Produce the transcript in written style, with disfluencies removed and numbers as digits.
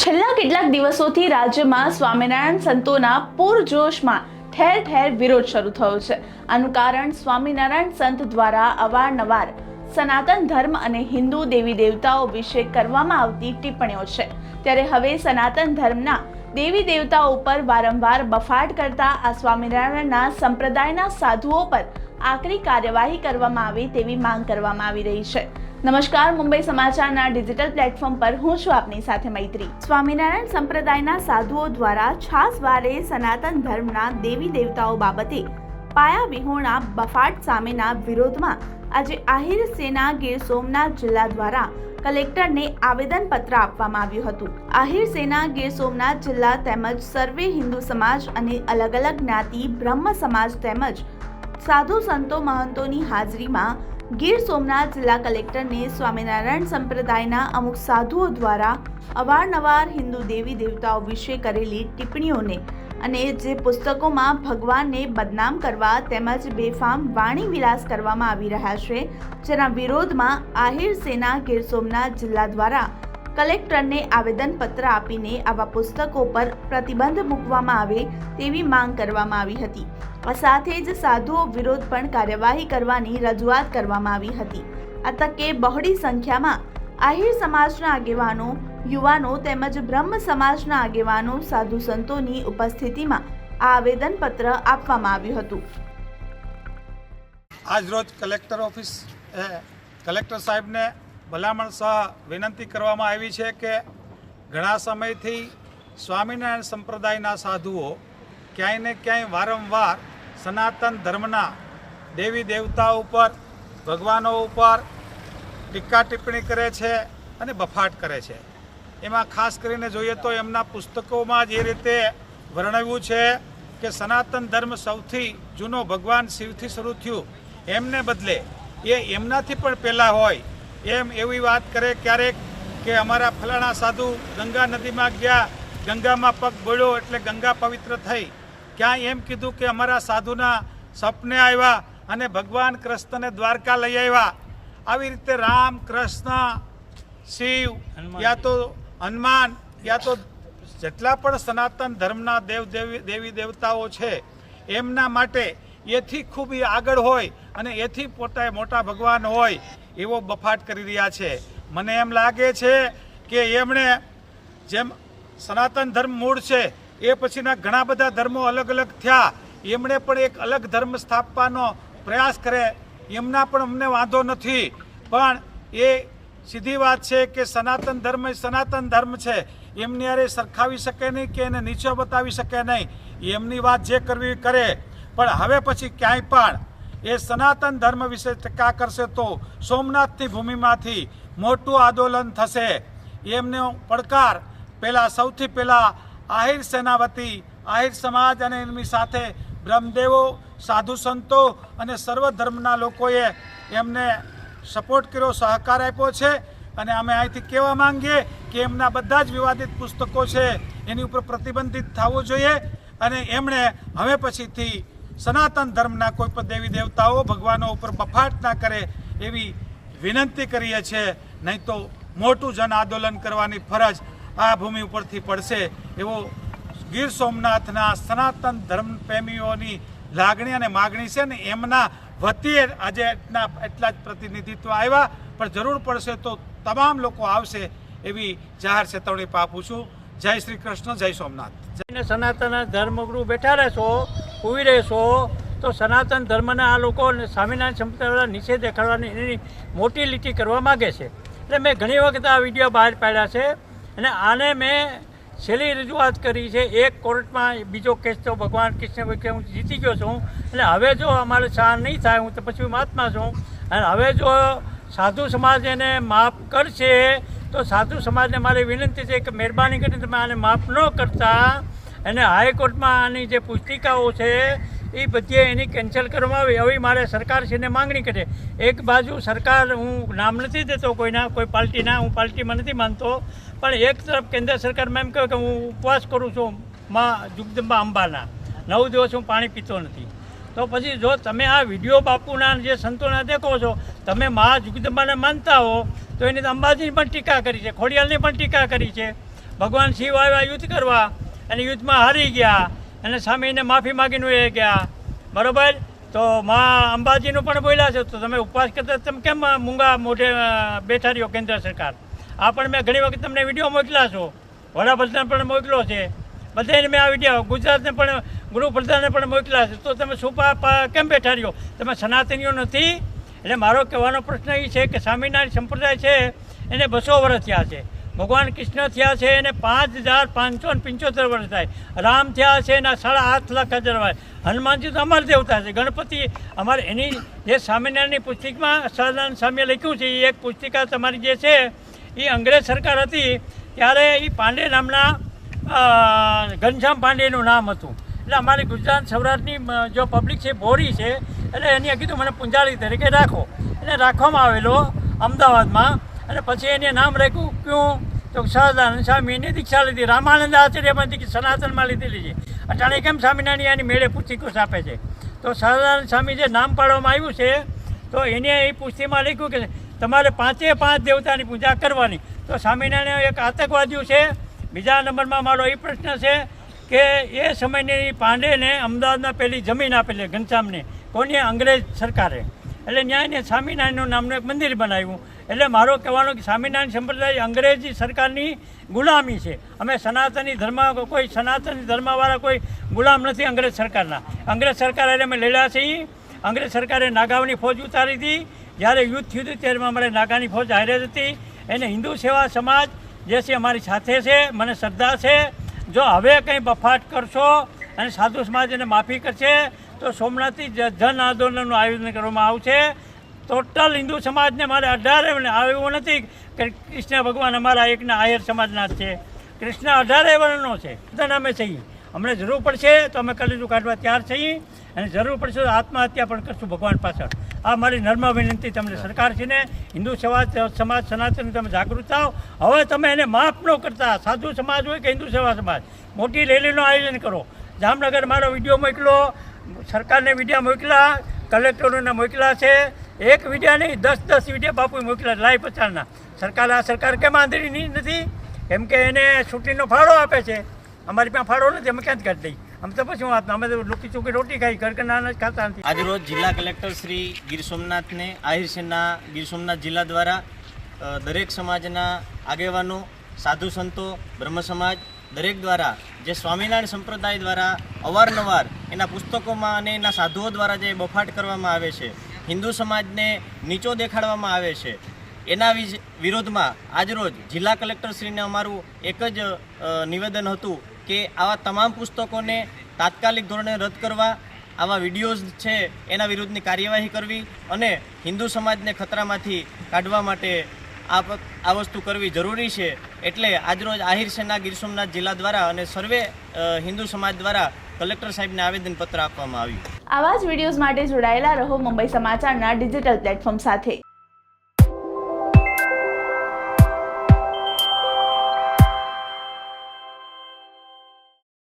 છેલ્લા કેટલાક દિવસોથી રાજ્યમાં સ્વામિનારાયણ સંતોના પૂરજોશમાં ઠેર ઠેર વિરોધ શરૂ થયો છે। આનું કારણ સ્વામિનારાયણ સંત દ્વારા અવારનવાર સનાતન ધર્મ અને હિન્દુ દેવી દેવતાઓ વિશે કરવામાં આવતી ટિપ્પણીઓ છે। ત્યારે હવે સનાતન ધર્મના દેવી દેવતાઓ ઉપર વારંવાર બફાટ કરતા આ સ્વામિનારાયણના સંપ્રદાયના સાધુઓ પર આકરી કાર્યવાહી કરવામાં આવે તેવી માંગ કરવામાં આવી રહી છે। નમસ્કાર, મુંબઈ સમાચારના ડિજિટલ પ્લેટફોર્મ પર હું છું આપની સાથે મૈત્રી। સ્વામિનારાયણ સંપ્રદાયના સાધુઓ દ્વારા છાસવારે સનાતન ધર્મના દેવી દેવતાઓ બાબતે પાયા વિહોણા બફાટ સામેના વિરોધમાં આજે આહિર સેના ગીર સોમનાથ જિલ્લા દ્વારા કલેક્ટરને આવેદનપત્ર આપવામાં આવ્યું હતું। આહિર સેના ગીર સોમનાથ જિલ્લા તેમજ સર્વે હિન્દુ સમાજ અને અલગ અલગ જ્ઞાતિ બ્રહ્મ સમાજ તેમજ સાધુ સંતો મહંતોની હાજરીમાં ગીર સોમનાથ જિલ્લા કલેક્ટરને સ્વામિનારાયણ સંપ્રદાયના અમુક સાધુઓ દ્વારા અવારનવાર હિન્દુ દેવી દેવતાઓ વિશે કરેલી ટિપ્પણીઓને અને જે પુસ્તકોમાં ભગવાનને બદનામ કરવા તેમજ બેફામ વાણી વિલાસ કરવામાં આવી રહ્યા છે, જેના વિરોધમાં આહિર સેના ગીર સોમનાથ જિલ્લા દ્વારા કલેક્ટરને આવેદનપત્ર આપીને આવા પુસ્તકો પર પ્રતિબંધ મૂકવામાં આવે તેવી માંગ કરવામાં આવી હતી। આ સાથે જ સાધુઓ વિરોધ પણ કાર્યવાહી કરવાની રજૂઆત કરવામાં આવી હતી। આ તકે બહોળી સંખ્યામાં આહિર સમાજના આગેવાનો, યુવાનો તેમજ બ્રહ્મ સમાજના આગેવાનો, સાધુ સંતોની ઉપસ્થિતિમાં આ આવેદનપત્ર આપવામાં આવ્યું હતું। આજ રોજ કલેક્ટર ઓફિસ કલેક્ટર સાહેબને ભલામણ સહ વિનંતી કરવામાં આવી છે કે ઘણા સમયથી સ્વામિનારાયણ સંપ્રદાયના સાધુઓ ક્યાંય ને ક્યાંય વારંવાર સનાતન ધર્મના દેવી દેવતાઓ ઉપર, ભગવાનો ઉપર ટીકા ટિપ્પણી કરે છે અને બફાટ કરે છે। એમાં ખાસ કરીને જોઈએ તો એમના પુસ્તકોમાં જે રીતે વર્ણવ્યું છે કે સનાતન ધર્મ સૌથી જૂનો ભગવાન શિવથી શરૂ થયું, એમને બદલે એ એમનાથી પણ પહેલાં હોય એમ એવી વાત કરે ક્યારેક કે અમારા ફલાણા સાધુ ગંગા નદીમાં ગયા, ગંગામાં પગ બોળ્યો એટલે ગંગા પવિત્ર થઈ। ક્યાંય એમ કીધું કે અમારા સાધુના સપને આવ્યા અને ભગવાન કૃષ્ણને દ્વારકા લઈ આવ્યા। આવી રીતે રામ, કૃષ્ણ, શિવ યા તો હનુમાન યા તો જેટલા પણ સનાતન ધર્મના દેવી દેવતાઓ છે એમના માટે એથી ખૂબ આગળ હોય અને એથી મોટા ભગવાન હોય એવો બફાટ કરી રહ્યા છે। મને એમ લાગે છે કે એમણે જેમ સનાતન ધર્મ મૂળ છે એ પછીના ઘણા બધા ધર્મો અલગ અલગ થયા, એમણે પણ એક અલગ ધર્મ સ્થાપવાનો પ્રયાસ કરે, એમના પણ અમને વાંધો નથી, પણ એ સીધી વાત છે કે સનાતન ધર્મ એ સનાતન ધર્મ છે, એમની અરે સરખાવી શકે નહીં કે એને નીચો બતાવી શકે નહીં। એમની વાત જે કરવી કરે, પણ હવે પછી ક્યાંય પણ એ સનાતન ધર્મ વિશે ટીકા કરશે તો સોમનાથની ભૂમિમાંથી મોટું આંદોલન થશે। એમનો પડકાર સૌથી પહેલાં આહિર સેનાવતી, આહિર સમાજ અને એમની સાથે બ્રહ્મદેવો, સાધુ સંતો અને સર્વ ધર્મના લોકોએ એમને સપોર્ટ કર્યો, સહકાર આપ્યો છે અને અમે અહીંથી કહેવા માંગીએ કે એમના બધા જ વિવાદિત પુસ્તકો છે એની ઉપર પ્રતિબંધિત થવું જોઈએ અને એમણે હવે પછીથી સનાતન ધર્મના કોઈ પણ દેવી દેવતાઓ, ભગવાનો ઉપર બફાટ ના કરે એવી વિનંતી કરીએ છીએ, નહીં તો મોટું જન આંદોલન કરવાની ફરજ આ ભૂમિ ઉપરથી પડશે એવો ગીર સોમનાથના સનાતન ધર્મ પ્રેમીઓની લાગણી અને માગણી છે ને એમના વતીએ આજે એટલા જ પ્રતિનિધિત્વ આવ્યા, પણ જરૂર પડશે તો તમામ લોકો આવશે એવી જાહેર ચેતવણી આપું છું। જય શ્રી કૃષ્ણ, જય સોમનાથ। સનાતન ધર્મગુરુ બેઠા રહેશો, ઉભી રહેશો તો સનાતન ધર્મના આ લોકો સ્વામિનારાયણ સંપ્રદાય નીચે દેખાડવાની એની મોટી લીટી કરવા માગે છે। એટલે મેં ઘણી વખત આ વિડીયો બહાર પાડ્યા છે અને આને મેં છેલ્લી રજૂઆત કરી છે। એક કોર્ટમાં બીજો કેસ તો ભગવાન કૃષ્ણ વખતે હું જીતી ગયો છું, એટલે હવે જો અમારે સહન નહીં થાય, હું તો પછી મહાત્મા છું અને હવે જો સાધુ સમાજ એને માફ કરશે તો સાધુ સમાજને મારી વિનંતી છે કે મહેરબાની કરીને તમે આને માફ ન કરતા અને હાઈકોર્ટમાં આની જે પુસ્તિકાઓ છે એ બધી એની કેન્સલ કરવામાં આવી। હવે મારે સરકારશ્રીને માંગણી કરે, એક બાજુ સરકાર, હું નામ નથી દેતો કોઈના, કોઈ પાર્ટીના, હું પાર્ટીમાં નથી માનતો, પણ એક તરફ કેન્દ્ર સરકારમાં એમ કહે કે હું ઉપવાસ કરું છું માં જગદંબા અંબાના, 9 દિવસ હું પાણી પીતો નથી, તો પછી જો તમે આ વિડીયો બાપુના જે સંતોના દેખો છો, તમે મા જગદંબાને માનતા હો તો એની તો અંબાજીની પણ ટીકા કરી છે, ખોડિયાલની પણ ટીકા કરી છે, ભગવાન શિવ આવ્યા યુદ્ધ કરવા અને યુદ્ધમાં હારી ગયા અને સામે એને માફી માગીને એ ગયા, બરાબર. તો માં અંબાજીનું પણ બોલ્યા છે, તો તમે ઉપવાસ કરતા તમે કેમ મૂંગા મોઢે બેઠા રહ્યો કેન્દ્ર સરકાર? આ પણ મેં ઘણી વખત તમને વિડીયો મોકલ્યા છો, વડાપ્રધાન પણ મોકલ્યો છે, બધાને મેં આ વિડીયો ગુજરાતને પણ ગૃહપ્રધાનને પણ મોકલ્યા છે. તો તમે શું કેમ બેઠા રહ્યો? તમે સનાતનીઓ નથી? એટલે મારો કહેવાનો પ્રશ્ન એ છે કે સ્વામિનારાયણ સંપ્રદાય છે એને 200 વર્ષ થયા છે, ભગવાન કૃષ્ણ થયા છે એને 5575 વર્ષ થાય, રામ થયા છે એના 7.5 લાખ વર્ષ, હનુમાનજી તો અમારા દેવતા છે, ગણપતિ અમારે. એની જે સ્વામિનારાયણની પુસ્તિકમાં સહજાનંદ સ્વામીએ લખ્યું છે, એ એક પુસ્તિકા તમારી જે છે એ અંગ્રેજ સરકાર હતી ત્યારે એ પાંડે નામના ઘનશ્યામ પાંડેનું નામ હતું. એટલે અમારી ગુજરાત સૌરાષ્ટ્રની જો પબ્લિક છે બોરી છે, એટલે એને કીધું મને પૂંજારી તરીકે રાખો, એને રાખવામાં આવેલો અમદાવાદમાં. અને પછી એને નામ રાખ્યું ક્યું તો સહજાનંદ સ્વામીની દીક્ષા લીધી, રામાનંદ આચાર્યમાંથી સનાતનમાં લીધેલી છે. અટાણે કેમ સ્વામિનારાયણની મેળે પુસ્તિકો છાપે છે? તો સહજાનંદ સ્વામી જે નામ પાડવામાં આવ્યું છે, તો એને એ પુસ્તિમાં લખ્યું કે તમારે 5 દેવતાની પૂજા કરવાની. તો સ્વામિનારાયણ એક આતંકવાદીઓ છે. બીજા નંબરમાં મારો એ પ્રશ્ન છે કે એ સમયની પાંડેને અમદાવાદમાં પહેલી જમીન આપેલી ઘનશ્યામને, કોની? અંગ્રેજ સરકારે. એટલે ન્યાયને સ્વામિનારાયણનું નામનું એક મંદિર બનાવ્યું. એટલે મારો કહેવાનો કે સ્વામિનારાયણ સંપ્રદાય અંગ્રેજી સરકારની ગુલામી છે. અમે સનાતની ધર્મવાળા કોઈ ગુલામ નથી અંગ્રેજ સરકારના. અંગ્રેજ સરકાર એટલે અમે લડ્યા છીએ. અંગ્રેજ સરકારે નાગાઓની ફોજ ઉતારી હતી. જ્યારે યુદ્ધ થયું હતું ત્યારે અમારે નાગાની ફોજ હારે હતી. એને હિન્દુ સેવા સમાજ જે છે અમારી સાથે છે, મને શ્રદ્ધા છે. જો હવે કંઈ બફાટ કરશો અને સાધુ સમાજ એને માફી કરશે તો સોમનાથથી જન આંદોલનનું આયોજન કરવામાં આવશે. ટોટલ હિન્દુ સમાજને મારે 18 એવું નથી કે કૃષ્ણ ભગવાન અમારા એકના આયર સમાજના જ છે. કૃષ્ણ 18 વર્ણનો છે, બધા અમે છીએ. અમને જરૂર પડશે તો અમે કલેજું કાઢવા તૈયાર છીએ, અને જરૂર પડશે તો આત્મહત્યા પણ કરશું ભગવાન પાછળ. આ મારી નર્મ વિનંતી તમને સરકાર છે ને, હિન્દુ સમાજ સનાતન તમે જાગૃત થાઓ. હવે તમે એને માફ ન કરતા, સાધુ સમાજ હોય કે હિન્દુ સેવા સમાજ, મોટી રેલીનું આયોજન કરો. જામનગર મારો વિડીયો મોકલો, સરકારને વિડીયો મોકલા, કલેક્ટરોને મોકલા છે. એક વિડીયો નહીં 10 વિડીયો બાપુ મોકલા લાઈવ પ્રચારના. સરકાર કેમ આંધળી નથી? કેમ કે એને છૂટીનો ફાળો આપે છે. અમારી પાસે ફાળો નથી, અમે ક્યાં જ કાઢી દઈએ? આમ તો પછી વાત, અમે તો લુકી ચૂકી રોટી ખાઈ, ઘરના અનાજ ખાતા નથી. આજરોજ જિલ્લા કલેક્ટર શ્રી ગીર સોમનાથને આહિર સેના ગીર સોમનાથ જિલ્લા દ્વારા દરેક સમાજના આગેવાનો, સાધુ સંતો, બ્રહ્મ સમાજ દરેક દ્વારા જે સ્વામિનારાયણ સંપ્રદાય દ્વારા અવારનવાર એના પુસ્તકોમાં અને એના સાધુઓ દ્વારા જે બફાટ કરવામાં આવે છે, હિન્દુ સમાજને નીચો દેખાડવામાં આવે છે, એના વિરોધમાં આજરોજ જિલ્લા કલેક્ટરશ્રીને અમારું એક જ નિવેદન હતું કે આવા તમામ પુસ્તકોને તાત્કાલિક ધોરણે રદ કરવા, આવા વિડીયોઝ છે એના વિરુદ્ધની કાર્યવાહી કરવી અને હિન્દુ સમાજને ખતરામાંથી કાઢવા માટે આ વસ્તુ કરવી જરૂરી છે. એટલે આજરોજ આહિર સેના ગીર સોમનાથ જિલ્લા દ્વારા અને સર્વે હિન્દુ સમાજ દ્વારા કલેક્ટર સાહેબને આવેદનપત્ર આપવામાં આવ્યું. આવા જ વિડીયોઝ માટે જોડાયેલા રહો મુંબઈ સમાચારના ડિજિટલ પ્લેટફોર્મ સાથે.